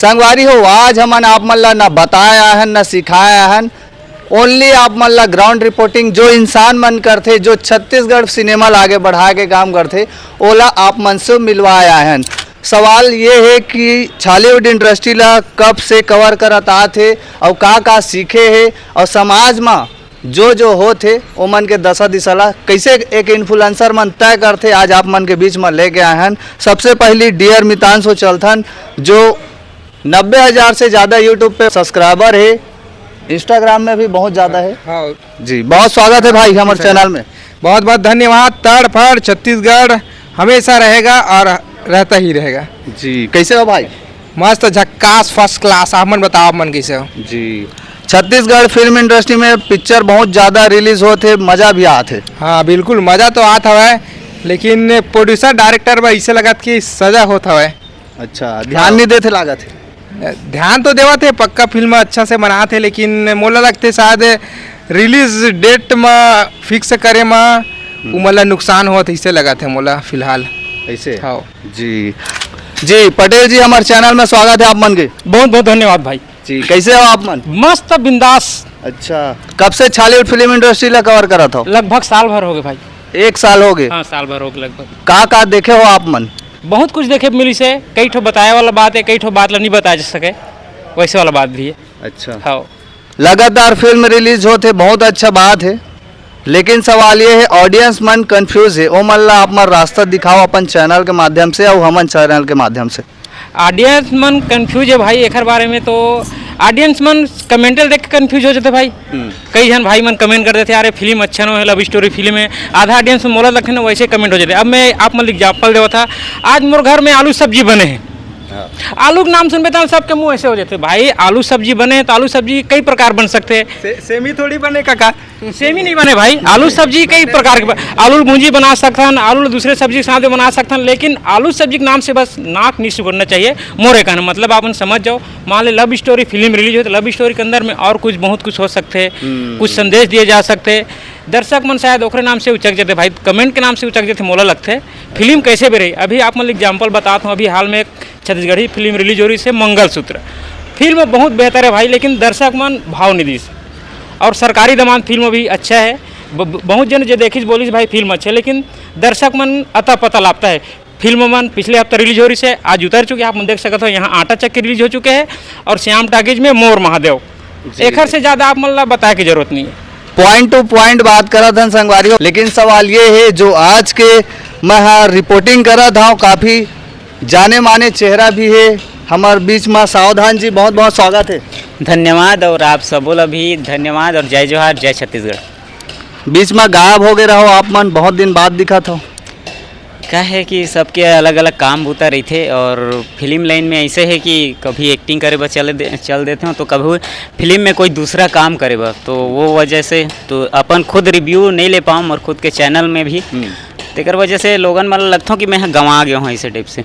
संगवारी हो आज हमन आप मन ला न बताया है न सिखाया है। ओनली आप मन ला ग्राउंड रिपोर्टिंग जो इंसान मन करते, जो छत्तीसगढ़ सिनेमा ला आगे बढ़ा के काम करते, ओला आप मन से मिलवाया है। सवाल ये है कि बॉलीवुड इंडस्ट्री ला कब से कवर करत आथे और का सीखे है और समाज में जो हो थे वो मन के दशा दिशा ला कैसे एक इन्फ्लुएंसर मन तय करते, आज आप मन के बीच में लेके आए हैं। सबसे पहली डियर मितांशु चलथन जो 90,000 से ज़्यादा यूट्यूब पे सब्सक्राइबर है, इंस्टाग्राम में भी बहुत ज़्यादा है। हाँ जी, बहुत स्वागत है भाई हमारे चैनल में। बहुत बहुत धन्यवाद। तड़फड़ छत्तीसगढ़ हमेशा रहेगा और रहता ही रहेगा। जी, कैसे हो भाई? मस्त झक्कास फर्स्ट क्लास। आप मन बताओ, आप मन कैसे हो? जी, छत्तीसगढ़ फिल्म इंडस्ट्री में पिक्चर बहुत ज़्यादा रिलीज होते, मज़ा भी आते। हाँ बिल्कुल, मज़ा तो आता है, लेकिन प्रोड्यूसर डायरेक्टर में ऐसे लगत कि सजा होता है। अच्छा, ध्यान नहीं देते लागत है? ध्यान तो देवा थे, पक्का फिल्म अच्छा से बनाते, लेकिन मोला लगते शायद रिलीज डेट में फिक्स करे में मोला नुकसान होत इससे लगा थे मोला फिलहाल ऐसे। हाँ जी जी, पटेल जी हमारे चैनल में स्वागत है आप मन के। बहुत बहुत धन्यवाद भाई। जी, कैसे हो आप मन? मस्त बिंदास। अच्छा, कब से बॉलीवुड फिल्म इंडस्ट्री ला कवर करा था? लगभग साल भर हो गए भाई। 1 साल हो गए? हाँ, साल भर हो गए लगभग। का देखे हो आप मन? बहुत कुछ देखे मिली से, कई ठो बताए वाला बात है, कई ठो बात ला नहीं बताया जा सके, वैसे वाला बात भी है। अच्छा, हाँ, लगातार फिल्म रिलीज होते, बहुत अच्छा बात है, लेकिन सवाल ये है ऑडियंस मन कंफ्यूज है। ओ मन ला आप मन रास्ता दिखाओ अपन चैनल के माध्यम से और हमन चैनल के माध्यम से। ऑडियंस मन कंफ्यूज है भाई एकर बारे में। तो ऑडियंस मन कमेंटल देख के कंफ्यूज हो जाते भाई। कई जन भाई मन कमेंट कर देते, अरे फिल्म अच्छा ना है, लव स्टोरी फिल्म है। आधा ऑडियंस में मोला लगते ना वैसे कमेंट हो जाते। अब मैं आप मन एग्जाम्पल देवा था, आज मोर घर में आलू सब्जी बने हैं। आलू के नाम सुनते हैं सबके मुंह ऐसे हो जाते, भाई आलू सब्जी बने हैं तो आलू सब्जी कई प्रकार बन सकते हैं। सेमी थोड़ी बने काका, सेमी नहीं बने भाई, आलू सब्जी कई प्रकार के, आलू भूंजी बना सकते हैं, आलू दूसरे सब्जी के साथ बना सकते हैं, लेकिन आलू सब्जी के नाम से बस नाक नहीं सुगड़ना चाहिए। मोरे कहना मतलब आप समझ जाओ, मान लो लव स्टोरी फिल्म रिलीज हो तो लव स्टोरी के अंदर में और कुछ बहुत कुछ हो सकते हैं, कुछ संदेश दिए जा सकते हैं। दर्शक मन शायद ओकरे नाम से उचक जाते भाई, कमेंट के नाम से उचक जाते, मोला लगते फिल्म कैसे भी रही। अभी आप मतलब एग्जाम्पल बताता हूँ, अभी हाल में एक छत्तीसगढ़ी फिल्म रिलीज हो रही है मंगलसूत्र। फिल्म बहुत बेहतर है भाई, लेकिन दर्शक मन भाव नहीं दी। और सरकारी दमान फिल्म भी अच्छा है, बहुत जन जो देखी बोली भाई फिल्म अच्छा है, लेकिन दर्शक मन अता पता लापता है। फिल्म मन पिछले हफ्ते रिलीज हो रही है, आज उतर चुके, आप देख सकते हो। यहाँ आटा चक्की रिलीज हो चुके हैं और श्याम टाकीज में मोर महादेव। एक से ज़्यादा आप मन ला बताए की जरूरत नहीं है। पॉइंट टू पॉइंट बात करा था संगवारी, लेकिन सवाल ये है जो आज के मैं रिपोर्टिंग करा था, काफ़ी जाने माने चेहरा भी है हमारे बीच में। सावधान जी बहुत बहुत स्वागत है। धन्यवाद, और आप सबों ला भी धन्यवाद, और जय जोहार, जय छत्तीसगढ़। बीच में गायब हो गए रहो आप मन, बहुत दिन बाद दिखा था। क्या है कि सबके अलग अलग काम होता रही थे, और फिल्म लाइन में ऐसे है कि कभी एक्टिंग करे बस चल देते हो, तो कभी फिल्म में कोई दूसरा काम करे बस, तो वो वजह से तो अपन खुद रिव्यू नहीं ले पाऊँ, और खुद के चैनल में भी तेकर वजह से लोगन मन लगता हूँ कि मैं गंवा गया हूँ ऐसे टाइप से।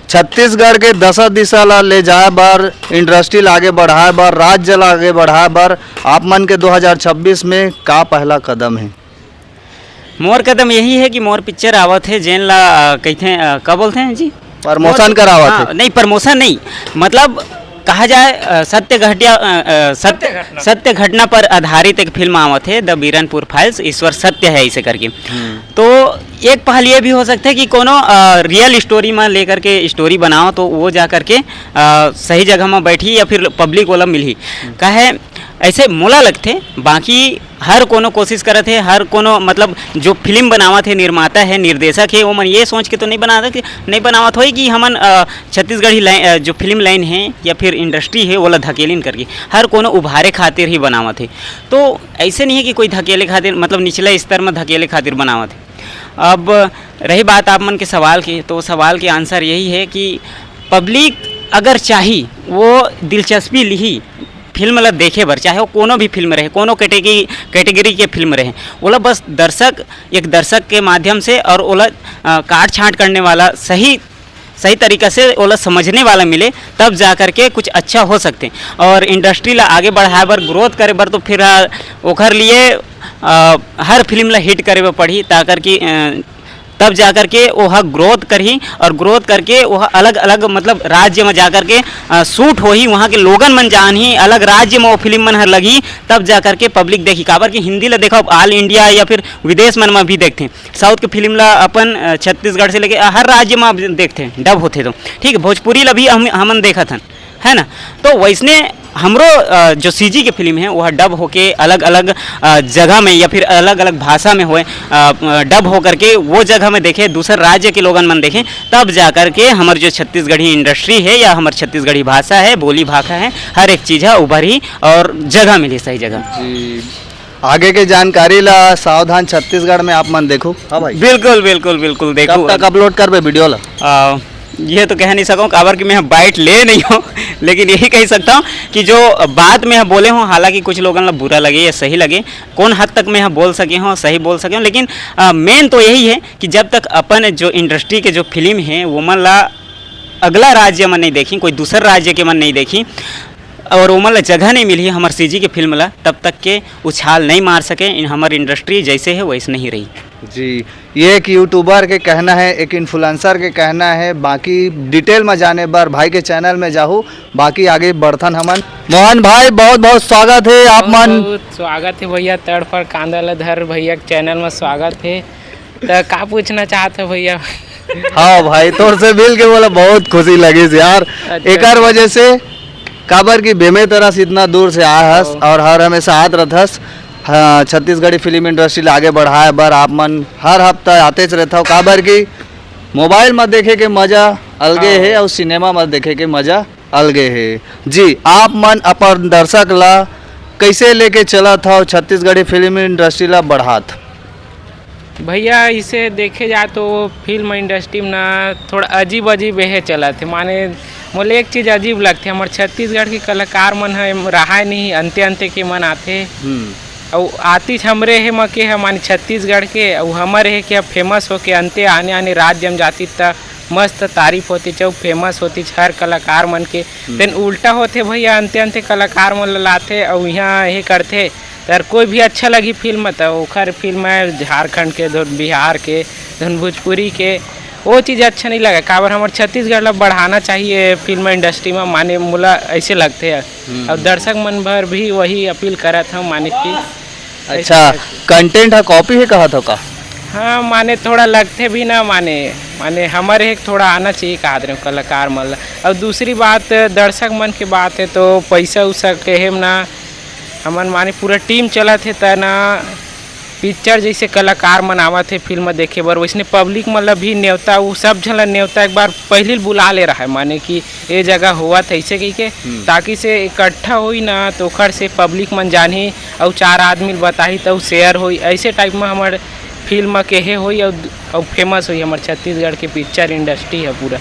छत्तीसगढ़ के दशा दिशा ला ले जाए बर, इंडस्ट्री ला आगे बढ़ाए बर, राज्य ला आगे बढ़ाए बर आप मन के 2026 में का पहला कदम है? मोर कदम यही है कि मोर पिक्चर आवत है जेन ला कहते हैं, क्या बोलते हैं जी, प्रमोशन करावत है। नहीं, प्रमोशन नहीं, मतलब कहा जाए सत्य घटना पर आधारित एक फिल्म आवत है, द बीरनपुर फाइल्स, ईश्वर सत्य है इसे करके। तो एक पहल ये भी हो सकता है कि कोनो रियल स्टोरी में लेकर के स्टोरी बनाओ, तो वो जा करके सही जगह में बैठी या फिर पब्लिक वाला मिली। कहे ऐसे मोला लगते, बाकी हर कोनो कोशिश करत है, हर कोनो मतलब जो फिल्म बनावत है, निर्माता है, निर्देशक है, वो मन ये सोच के तो नहीं बनावत हो कि हमन छत्तीसगढ़ी जो फिल्म लाइन है या फिर इंडस्ट्री है वो धकेलिन करके, हर कोनो उभारे खातिर ही बनावत है। तो ऐसे नहीं है कि कोई धकेले खातिर, मतलब निचले स्तर में धकेले खातिर बनावत है। अब रही बात आप मन के सवाल की, तो सवाल के आंसर यही है कि पब्लिक अगर चाही वो दिलचस्पी लिही फिल्म ला देखे बर, चाहे वो कोनो भी फिल्म रहे, कोनो कैटेगरी के फिल्म रहे, ओला बस एक दर्शक के माध्यम से और ओला काट छाँट करने वाला सही तरीक़ा से ओला समझने वाला मिले, तब जा कर के कुछ अच्छा हो सकते। और इंडस्ट्री ला आगे बढ़ाए बर, ग्रोथ करे बर, तो फिर ओखर लिए हर फिल्म ला हिट करे बर पड़ी, ताकर कि तब जा करके वह ग्रोथ करही और ग्रोथ करके वह अलग अलग मतलब राज्य में जा करके शूट होही, वहाँ के लोगन मन जानही, अलग राज्य में वो फिल्म मन हर लगी, तब जा करके पब्लिक देखी। काबर कि हिंदी ला देखो ऑल इंडिया या फिर विदेश मन में भी देखते, साउथ के फिल्म ला अपन छत्तीसगढ़ से लेके हर राज्य में देखते डब होते, तो ठीक है भोजपुरी ला भी हमन देखा था, है ना। तो वैसने हमरो जो सीजी के फिल्म है वह डब होके अलग अलग जगह में या फिर अलग अलग भाषा में होए, डब हो करके वो जगह में देखे, दूसरे राज्य के लोगन मन देखें, तब जा करके हमार जो छत्तीसगढ़ी इंडस्ट्री है या हमार छत्तीसगढ़ी भाषा है, बोली भाषा है, हर एक चीज़ है उभरी और जगह मिली सही जगह। जी आगे के जानकारी ला सावधान छत्तीसगढ़ में आप मन देखो। हाँ भाई बिल्कुल बिल्कुल बिल्कुल देखो। कब तक अपलोड करबे वीडियो ला? ये तो कह नहीं सकूँ काबर कि मैं बाइट ले नहीं हूँ, लेकिन यही कह सकता हूँ कि जो बात में बोले हूँ, हालांकि कुछ लोगों को बुरा लगे या सही लगे, कौन हद तक मैं बोल सके हूँ, सही बोल सके हूँ, लेकिन मेन तो यही है कि जब तक अपन जो इंडस्ट्री के जो फिल्म है वो मन ला अगला राज्य में नहीं देखी, कोई दूसरे राज्य के मन नहीं देखी और वो मतलब जगह नहीं मिली हमारे सीजी के फिल्म ला, तब तक के उछाल नहीं मार सके। इन हमारी इंडस्ट्री जैसे है वैसे नहीं रही। जी ये एक यूट्यूबर के कहना है, एक इन्फ्लुएंसर के कहना है, बाकी डिटेल में जाने पर भाई के चैनल में जाहू, बाकी आगे बढ़थन हमन। मोहन भाई बहुत बहुत स्वागत है आप मन। बहुत स्वागत है भैया, तड़ पर कांदा लधर भैया के चैनल में स्वागत है। तो का पूछना चाहते भैया? हाँ भाई तोर से मिल के बोला बहुत खुशी लगी यार, एकर वजह से काबर की बेमे तरह से इतना दूर से आया हस और हर हमेशा आत रहस। हाँ छत्तीसगढ़ी फिल्म इंडस्ट्री आगे बढ़ाए बर आप मन हर हफ्ता आते रहता हो, काबर की मोबाइल में देखे के मजा अलगे है और सिनेमा में देखे के मजा अलगे है। जी आप मन अपन दर्शक ला कैसे लेके चला था छत्तीसगढ़ी फिल्म इंडस्ट्री ला बढ़ात? भैया इसे देखे जाए तो फिल्म इंडस्ट्री में ना थोड़ा अजीब अजीब है चला थे, माने मोले एक चीज़ अजीब लगती है, हमारे छत्तीसगढ़ के कलाकार मन है रहा नहीं, अंते अंते के मन आते और आती हमरे है मके है माने छत्तीसगढ़ के, और हमारे है कि अब फेमस हो के अंते आने आने राज्य में जाती त मस्त तारीफ होती चौक फेमस होती हर कलाकार मन के। देन उल्टा होते भैया अंते अंते कलाकार मन लाते और यहाँ ये करते तर कोई भी अच्छा लगी फिल्म तो ओखर फिल्म है झारखंड के, धुन बिहार के, धुन भोजपुरी के, वो चीज़ अच्छा नहीं लगा। काबर हमारे छत्तीसगढ़ ला बढ़ाना चाहिए फिल्म इंडस्ट्री में, माने मुला ऐसे लगते हैं और दर्शक मन भर भी वही अपील करत हूँ माने की। अच्छा कंटेंट है कॉपी है कहा था का? हाँ माने थोड़ा लगते भी ना, माने हमारे एक थोड़ा आना चाहिए कहा रहे कलाकार मन। और दूसरी बात दर्शक मन की बात है तो पैसा उसा के ना हमन माने पूरा टीम चला थे तना पिक्चर जैसे कलाकार मन आवत थे फिल्म देखे बर, वैसने पब्लिक मतलब भी न्योता वो सब झला न्योता एक बार पहले बुला ले रहा है, माने कि ये जगह हुआ था ऐसे कही के ताकि से इकट्ठा हुई ना तो ओखर से पब्लिक मन जानी और चार आदमी बताही तो शेयर हुई, ऐसे टाइप में हमारे फिल्म के है हुई और फेमस हुई हमारे छत्तीसगढ़ के पिक्चर इंडस्ट्री है पूरा।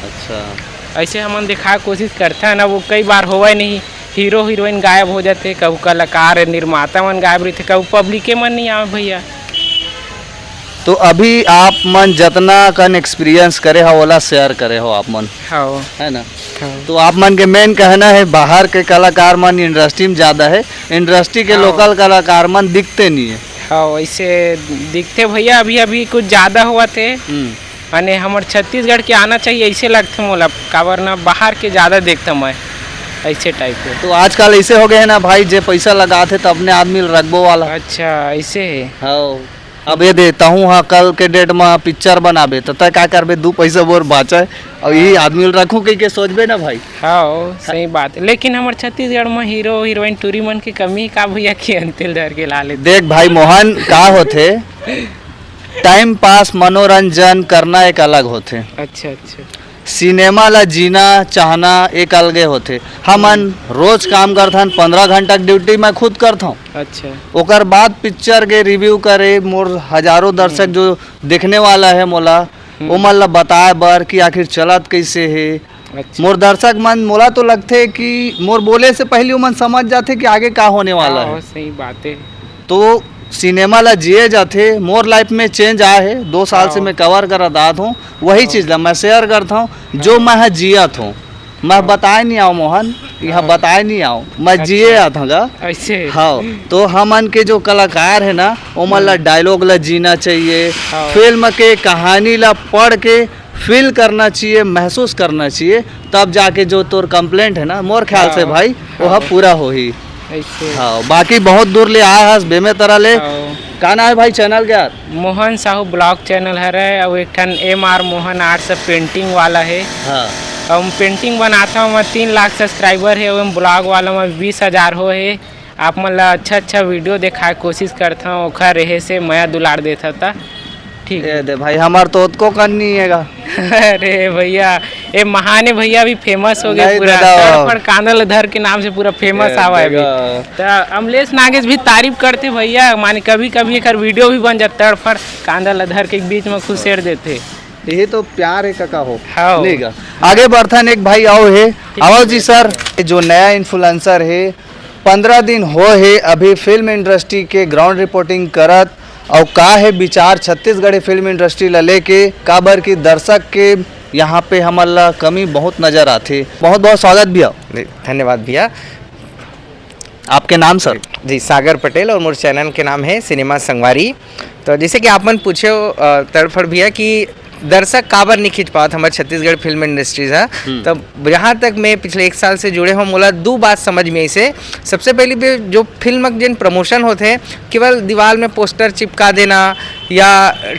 अच्छा ऐसे हमन दिखा कोशिश करता है ना, वो कई बार हुआ नहीं, हीरो हीरोइन गायब हो जाते, कभी कलाकार निर्माता मन गायब रहते, कभी पब्लिक मन नहीं आवे भैया। तो अभी आप मन जितना कन एक्सपीरियंस करे हो वाला शेयर करे हो आप मन, हाँ है ना? हाँ तो आप मन के मेन कहना है बाहर के कलाकार मन इंडस्ट्री में ज़्यादा है, इंडस्ट्री के लोकल कलाकार मन दिखते नहीं है। हाँ वैसे दिखते भैया, अभी अभी कुछ ज़्यादा हुआ थे, माने हमारे छत्तीसगढ़ के आना चाहिए ऐसे लगते मोला, काबर ना बाहर के ज़्यादा देखता मैं ऐसे टाइप के। तो आजकल ऐसे हो गए हैं ना भाई, जे पैसा लगाते तो अपने आदमी रखबो वाला। अच्छा ऐसे है। हाँ अब ये देता हूँ हाँ कल के डेट में पिक्चर बनाबे तो तय क्या करबे, दो पैसा बोर बाचा और यही आदमी रखूँ कहीं के सोचबे ना भाई। हाँ सही बात है, लेकिन हमारे छत्तीसगढ़ में हीरो हीरोइन टूरी मन की कमी का भैया की अंतिल धर के ला ले। देख भाई मोहन का होते टाइम पास मनोरंजन करना एक अलग होते, अच्छा अच्छा सिनेमा ला जीना चाहना एक अलगे होते। हमन रोज काम करथन 15 घंटा ड्यूटी मैं खुद करता हूँ, अच्छा ओकर बाद पिक्चर के रिव्यू करे मोर हजारों दर्शक जो देखने वाला है मोला वो मन ला बताए बर कि आखिर चलत कैसे है। अच्छा मोर दर्शक मन मोला तो लगते कि मोर बोले से पहले वो मन समझ जाते कि आगे का होने वाला है। सही बात है। तो सिनेमा ला जिए जाते, मोर लाइफ में चेंज आए है, 2 साल से मैं कवर कर रहा हूँ, वही चीज़ ला मैं शेयर करता हूँ जो मैं जिया हूँ। मैं बताए नहीं आओ मोहन, यहाँ बताए नहीं आओ, मैं जिए आता गा। ऐसे हाँ, तो हमन के जो कलाकार है ना, वो मतलब डायलॉग ला जीना चाहिए, हाँ। फिल्म के कहानी ला पढ़ के फील करना चाहिए, महसूस करना चाहिए, तब जाके जो तोर कंप्लेंट है ना, मोर ख्याल से हाँ। भाई वह पूरा हो ही। ऐसे हाँ, बाकी बहुत दूर ले आया हस बेमे तरह ले। हाँ। का नाम है भाई चैनल क्या? मोहन साहू ब्लॉग चैनल है और एक ठन MR मोहन आर्ट्स पेंटिंग वाला है। हाँ, और मैं पेंटिंग बनाता हूँ, मैं 3 लाख सब्सक्राइबर है, और ब्लॉग वाला में 20,000 हो है। आप मतलब अच्छा वीडियो दिखाए कोशिश करता हूँ, ओखा रहे से मैं दुलार देता था। ठीक है। ये दे भाई, हमार तो को करनी है गा। अरे भैया, ये महाने भैया भी फेमस हो गए नहीं पूरा, दादा। पर कांदल धर के नाम से पूरा फेमस आवा है अभी। तो अमलेश नागेश भी तारीफ करते भैया, माने कभी कभी एक वीडियो भी बन जाता है, पर कांदल धर के बीच में खुद शेर देते। यही तो प्यार है काका हो। हाँ। नहीं गा। आगे बढ़थन एक भाई आओ है, आओ जी सर। जो नया इन्फ्लुएंसर है, 15 दिन हो है अभी फिल्म इंडस्ट्री के ग्राउंड रिपोर्टिंग करत, और का है विचार छत्तीसगढ़ी फिल्म इंडस्ट्री ला लेके, काबर की दर्शक के यहाँ पे हमारा कमी बहुत नजर आती। बहुत बहुत स्वागत भैया। धन्यवाद भैया। आपके नाम सर? जी, सागर पटेल, और मोर चैनल के नाम है सिनेमा संगवारी। तो जैसे कि आपन पूछे तड़फड़ भैया कि दर्शक काबर नहीं खींच पावत हमारे छत्तीसगढ़ फिल्म इंडस्ट्रीज है, तब यहाँ तक मैं पिछले 1 साल से जुड़े हूँ, मोला 2 बात समझ में ऐसे। सबसे पहली भी जो फिल्म के जिन प्रमोशन होते हैं, केवल दीवार में पोस्टर चिपका देना या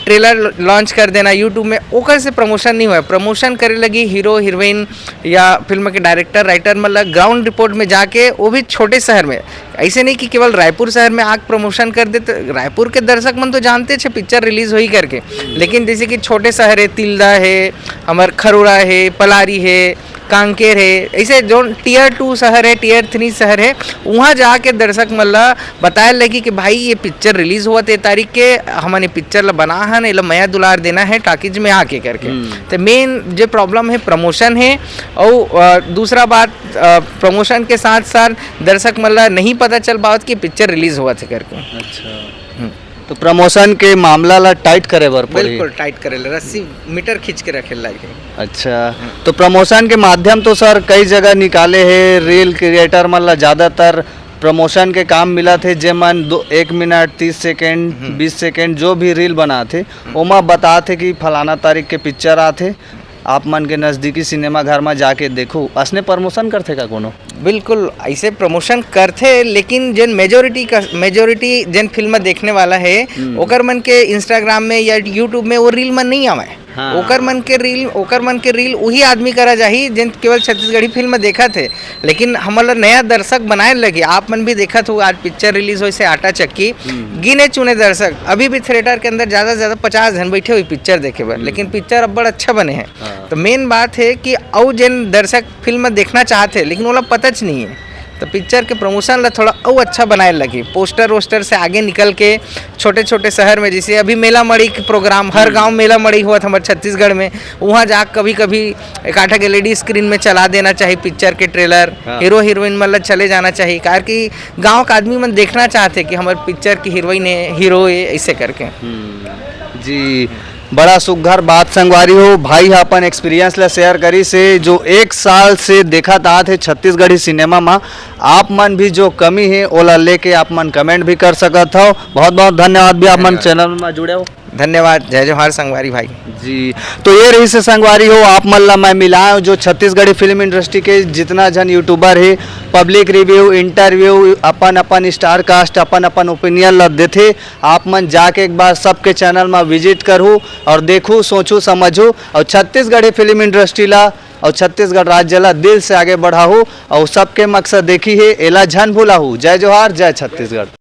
ट्रेलर लॉन्च कर देना यूट्यूब में, ओकर से प्रमोशन नहीं हुआ। प्रमोशन करे लगी हीरो हीरोइन या फिल्म के डायरेक्टर राइटर मतलब ग्राउंड रिपोर्ट में जाके, वो भी छोटे शहर में। ऐसे नहीं कि केवल रायपुर शहर में आग प्रमोशन कर देते। रायपुर के दर्शक मन तो जानते थे पिक्चर रिलीज हुई करके, लेकिन जैसे कि छोटे शहर है, तिल्दा है, हमार खरोड़ा है, पलारी है, कांकेर है, ऐसे जो टियर 2 शहर है, टियर 3 शहर है, वहाँ जाके दर्शक मतलब बताए लगी कि भाई ये पिक्चर रिलीज हुआ 3 तारीख के, हमने पिक्चर ला बना है ना, मया दुलार देना है टाकीज में आके करके। तो मेन जो प्रॉब्लम है प्रमोशन है, और दूसरा बात प्रमोशन के साथ साथ दर्शक मतलब नहीं पता चल पावत कि पिक्चर रिलीज हुआ थे करके। अच्छा, तो प्रमोशन के मामला ला टाइट करे बर पड़ी। बिल्कुल टाइट करे, रस्सी मीटर खींच के रखे लगे। अच्छा, तो प्रमोशन के माध्यम तो सर कई जगह निकाले हैं, रील क्रिएटर मतलब ज़्यादातर प्रमोशन के काम मिला थे, जेमन 1 मिनट 30 सेकेंड 20 सेकेंड जो भी रील बनाते, ओमा बताते कि फलाना तारीख के पिक्चर आते, आप मन के नज़दीकी सिनेमा घर में जाके देखो। असने प्रमोशन करते का कोनो? बिल्कुल ऐसे प्रमोशन करते, लेकिन जिन मेजोरिटी जिन फिल्म देखने वाला है, ओकर मन के इंस्टाग्राम में या यूट्यूब में वो रील मन नहीं आवे। हाँ। ओकर मन के रील वही आदमी करा जाही जिन केवल छत्तीसगढ़ी फिल्म देखा थे। लेकिन हमारा नया दर्शक बनाए लगे, आप मन भी देखा था आज पिक्चर रिलीज हुई से आटा चक्की, गिने चुने दर्शक अभी भी थिएटर के अंदर ज़्यादा से ज़्यादा 50 जन बैठे हुए पिक्चर देखे पर, लेकिन पिक्चर अब बड़ा अच्छा बने हैं। तो मेन बात है कि और जिन दर्शक फिल्म देखना चाहते लेकिन वो पता नहीं है, तो पिक्चर के प्रमोशन ला थोड़ा और अच्छा बनाए लगी। पोस्टर वोस्टर से आगे निकल के छोटे छोटे शहर में, जैसे अभी मेला मड़ी के प्रोग्राम, हर गांव मेला मड़ी हुआ था हमारे छत्तीसगढ़ में, वहाँ जा कभी कभी एक आधा के लेडी स्क्रीन में चला देना चाहिए पिक्चर के ट्रेलर। हीरो हीरोइन मतलब चले जाना चाहिए, कारण कि गाँव का आदमी मन देखना चाहते कि हमारे पिक्चर की हीरोइन है, हीरो है, ऐसे करके। जी, बड़ा सुघर बात संगवारी हो भाई, अपन एक्सपीरियंस ला शेयर करी से, जो 1 साल से देखा था थे छत्तीसगढ़ी सिनेमा में। आप मन भी जो कमी है ओला लेके आप मन कमेंट भी कर सकत हो। बहुत बहुत धन्यवाद भी आप मन चैनल में जुड़े हो। धन्यवाद, जय जोहार संगवारी भाई जी। तो ये रही से संगवारी हो, आप मन ला मैं मिलाया हूँ जो छत्तीसगढ़ी फिल्म इंडस्ट्री के जितना जन यूट्यूबर है, पब्लिक रिव्यू, इंटरव्यू, अपन स्टार कास्ट, अपन ओपिनियन ला देते। आप मन जाके एक बार सबके चैनल में विजिट करूँ और देखूँ, सोचूँ, समझूँ, और छत्तीसगढ़ी फिल्म इंडस्ट्री ला और छत्तीसगढ़ राज्य ला दिल से आगे बढ़ाऊँ, और सबके मकसद देखी है एला झन भूलाहू। जय जोहार, जय छत्तीसगढ़।